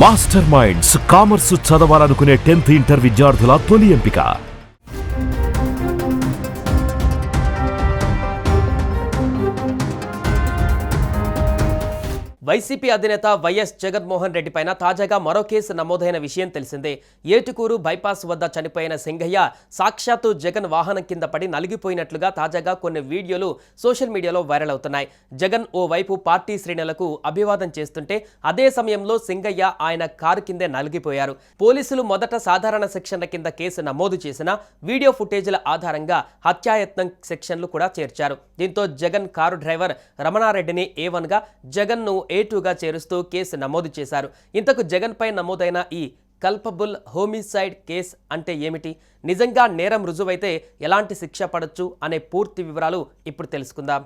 Master minds commerce చదవాలనుకునే 10th inter విద్యార్థుల తొలి ఎంపిక. వైసీపీ అధినేత వైఎస్ జగన్మోహన్ రెడ్డి పైన తాజాగా మరో కేసు నమోదైన విషయం తెలిసిందే. ఏటుకూరు బైపాస్ వద్ద చనిపోయిన సింగయ్య సాక్షాత్తు జగన్ వాహనం కింద పడి నలిగిపోయినట్లుగా తాజాగా కొన్ని వీడియోలు సోషల్ మీడియాలో వైరల్ అవుతున్నాయి. జగన్ ఓ వైపు పార్టీ శ్రేణులకు అభివాదం చేస్తుంటే అదే సమయంలో సింగయ్య ఆయన కారు కిందే నలిగిపోయారు. పోలీసులు మొదట సాధారణ సెక్షన్ల కింద కేసు నమోదు చేసిన వీడియో ఫుటేజీల ఆధారంగా హత్యాయత్నం సెక్షన్లు కూడా చేర్చారు. దీంతో జగన్ కారు డ్రైవర్ రమణారెడ్డిని A1గా, జగన్ను A2గా చేరుస్తూ కేసు నమోదు చేశారు. ఇంతకు జగన్ పై నమోదైన ఈ కల్పబుల్ హోమిసైడ్ కేస్ అంటే ఏమిటి, నిజంగా నేరం రుజువైతే ఎలాంటి శిక్ష పడొచ్చు అనే పూర్తి వివరాలు ఇప్పుడు తెలుసుకుందాం.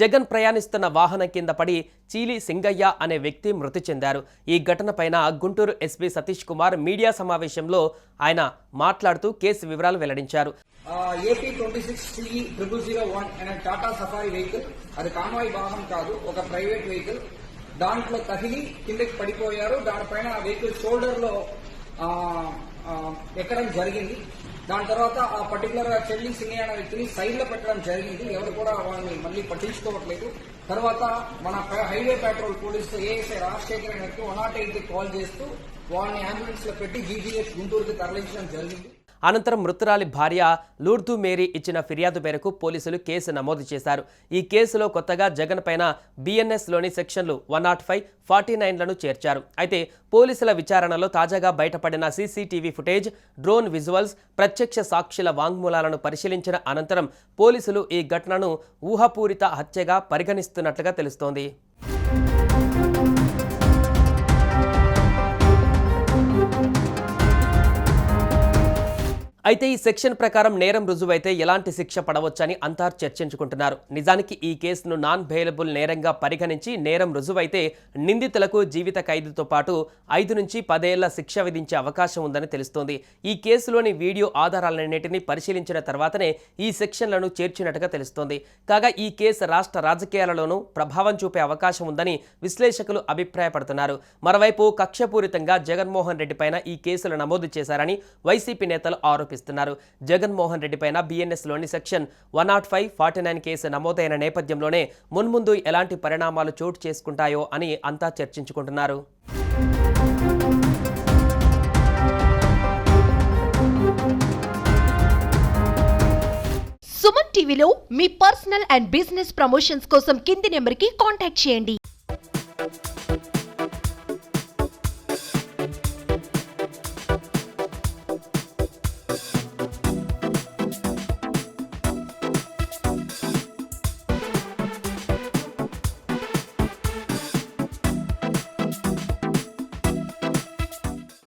జగన్ ప్రయాణిస్తున్న వాహనం కింద పడి చీలి సింగయ్య అనే వ్యక్తి మృతి చెందారు. ఈ ఘటనపైన గుంటూరు ఎస్పీ సతీష్ కుమార్ మీడియా సమావేశంలో ఆయన మాట్లాడుతూ కేసు వివరాలు వెల్లడించారు. AP 26CE001 అనే టాటా సఫారీ వెహికల్, అది కాన్వాయ్ వాహనం కాదు, ఒక ప్రైవేట్ వెహికల్. దాంట్లో తగిలి కిందకి పడిపోయారు. దానిపైన వెహికల్ షోల్డర్ లో ఎక్కడం జరిగింది. దాని తర్వాత ఆ పర్టికులర్ గా చెల్లి సింగయ్య అనే వ్యక్తిని సైడ్ లో పెట్టడం జరిగింది. ఎవరు కూడా వాళ్ళని మళ్ళీ పట్టించుకోవట్లేదు. తర్వాత మన highway petrol police ASI Rajasekhar అనే వ్యక్తి 108కి కాల్ చేస్తూ వాళ్ళని అంబులెన్స్ లో పెట్టి GGH గుంటూరుకి తరలించడం జరిగింది. అనంతరం మృతురాలి భార్య లూర్దు మేరీ ఇచ్చిన ఫిర్యాదు మేరకు పోలీసులు కేసు నమోదు చేశారు. ఈ కేసులో కొత్తగా జగన్ పైన BNSలోని సెక్షన్లు 105, 49లను చేర్చారు. అయితే పోలీసుల విచారణలో తాజాగా బయటపడిన CCTV ఫుటేజ్, డ్రోన్ విజువల్స్, ప్రత్యక్ష సాక్షుల వాంగ్మూలాలను పరిశీలించిన అనంతరం పోలీసులు ఈ ఘటనను ఊహాపూరిత హత్యగా పరిగణిస్తున్నట్లుగా తెలుస్తోంది. అయితే ఈ సెక్షన్ ప్రకారం నేరం రుజువైతే ఎలాంటి శిక్ష పడవచ్చని అంతా చర్చించుకుంటున్నారు. నిజానికి ఈ కేసును నాన్ బెయిలబుల్ నేరంగా పరిగణించి నేరం రుజువైతే నిందితులకు జీవిత ఖైదుతో పాటు 5 నుంచి 10 ఏళ్ల శిక్ష విధించే అవకాశం ఉందని తెలుస్తోంది. ఈ కేసులోని వీడియో ఆధారాలన్నింటినీ పరిశీలించిన తర్వాతనే ఈ సెక్షన్లను చేర్చినట్టుగా తెలుస్తోంది. కాగా ఈ కేసు రాష్ట్ర రాజకీయాలలోనూ ప్రభావం చూపే అవకాశం ఉందని విశ్లేషకులు అభిప్రాయపడుతున్నారు. మరోవైపు కక్షపూరితంగా జగన్మోహన్ రెడ్డి పైన ఈ కేసులు నమోదు చేశారని వైసీపీ నేతలు ఆరోపిస్తున్నారు. జగన్మోహన్ రెడ్డి పైన BNSలోని సెక్షన్ 105, 49 కేసు నమోదైన నేపథ్యంలోనే మున్ముందు ఎలాంటి పరిణామాలు చోటు చేసుకుంటాయో అని అంతా చర్చించుకుంటున్నారు. సుమన్ టీవీలో మీ పర్సనల్ అండ్ బిజినెస్ ప్రమోషన్స్ కోసం కింది నెంబర్కి కాంటాక్ట్ చేయండి.